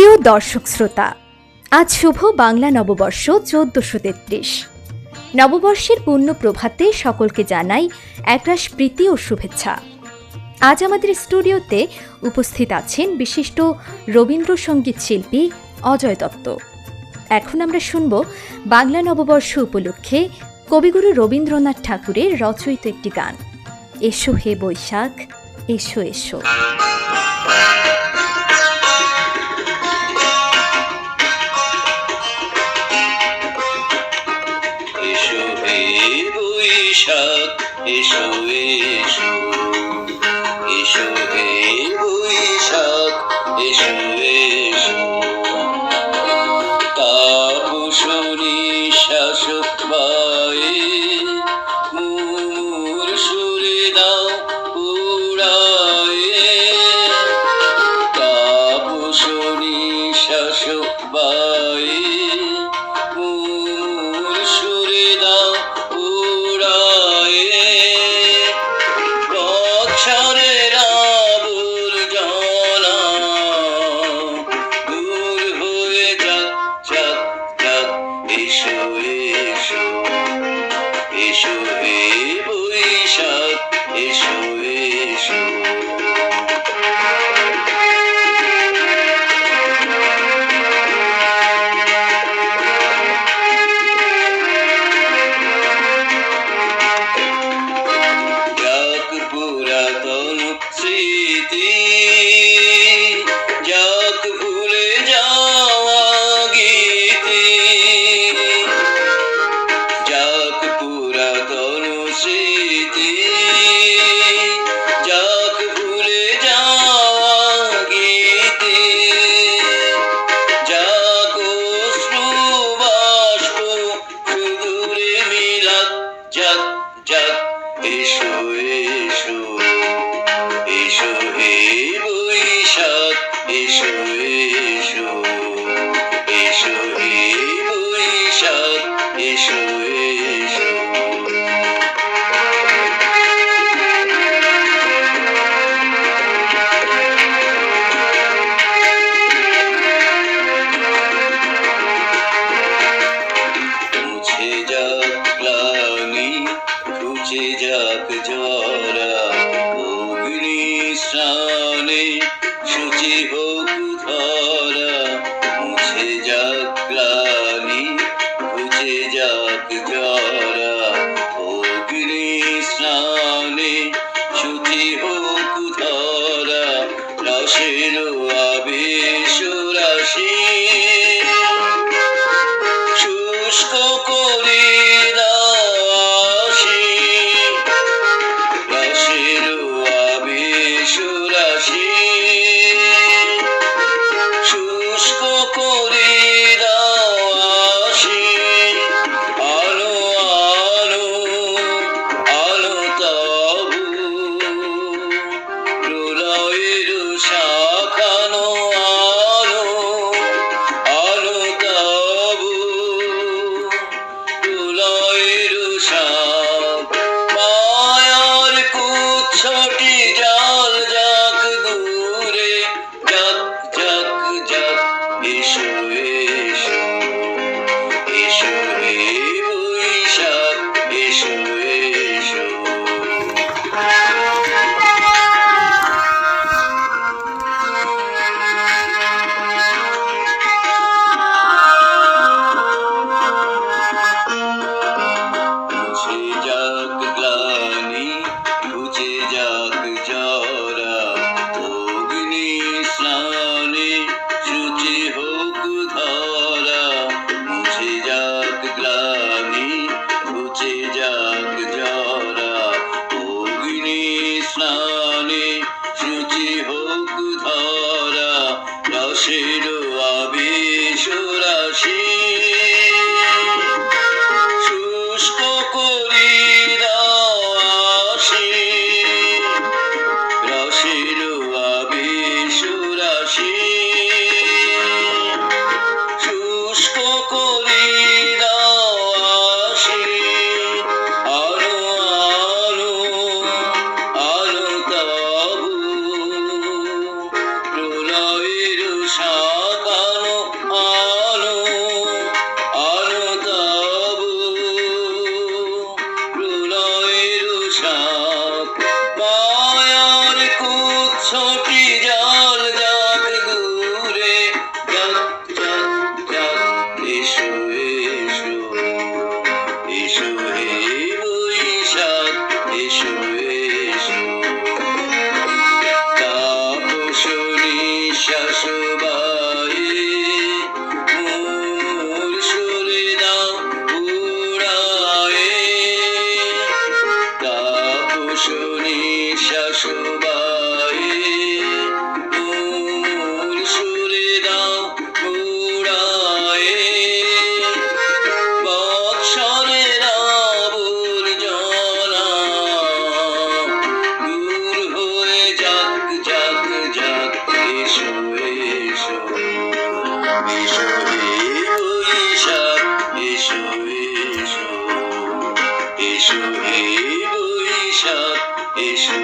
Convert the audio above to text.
প্রিয় দর্শক শ্রোতা, আজ শুভ বাংলা নববর্ষ ১৪৩৩। নববর্ষের পূর্ণ প্রভাতে সকলকে জানাই একরাশ প্রীতি ও শুভেচ্ছা। আজ আমাদের স্টুডিওতে উপস্থিত আছেন বিশিষ্ট রবীন্দ্রসঙ্গীত শিল্পী অজয় দত্ত। এখন আমরা শুনব বাংলা নববর্ষ উপলক্ষে কবিগুরু রবীন্দ্রনাথ ঠাকুরের রচয়িত একটি গান, এসো হে বৈশাখ এসো এসো। বৈশাখ এসো এসো, এসো হে বৈশাখ এসো এসো। তাপস নিঃশ্বাস বায়ে মোর সুরে দাও উড়ায়ে। তাপস নিঃশ্বাস বায়ে মোর সুরে দাও উড়ায়ে। বৎসরের আবর্জনা দূর হয়ে যাক যাক যাক। এসো এসো, এসো হে বৈশাখ এসো এসো। পুরাতন স্মৃতি যাক ভুলে যাওয়া গীতি, যাক পুরাতন স্মৃতি যাক ভুলে যাওয়া গীতি, যাক অশ্রু বাষ্প সুদূরে মিলাক যাক যাক। এসো এসো, এসো হে বৈশাখ এসো এসো, এসো হে বৈশাখ এসো এসো। মুছে যাক গ্লানি, ঘুচে যাক জরা, অগ্নি স্নানে শুচি হোক ধরা। মুছে যাক গ্লানি, ঘুচে যাক জরা, অগ্নি স্নানে শুচি হোক ধরা। রসের আবেশ রাশি শুষ্ক করে দাসী, রসের আবেশ রাশি শুষ্ক করে দাসী। আলো আলো আলো তবু প্রলয়ের শাখানো আলো, আলো তবু প্রলয়ের শাখ। মায়ার কুচ্ছটি জাল যাক দূরে যাক যাক যাক। এসো এসো, এসো হে বৈশাখ এসো এসো। মুছে যাক গ্লানি, ঘুচে যাক জরা, অগ্নি স্নানে শুচি হোক ধরা। মুছে যাক গ্লানি, ঘুচে যাক জরা, অগ্নি স্নানে শুচি হোক ধরা। রসের আবেশ রাশি শুষ্ক করি দাসী, রসের আবেশ রাশি শুষ্ক করি দাসী। আলো আলো আলো তবু প্রলয়ের শাখা ছোটি জল যাক দূরে, যাক যাক যাক, এসো এসো, এসো হে বৈশাখ, এসো এসো। তাপস নিঃশ্বাস বায়ে মোর সুরে দাও উড়ায়ে, তাপস নিঃশ্বাস বায়ে মোর সুরে দাও উড়ায়ে। বৎসরের আবর্জনা দূর হয়ে যাক যাক যাক, এসো এসো, এসো হে বৈশাখ, এসো এসো, এসো হে বৈশাখ, এসো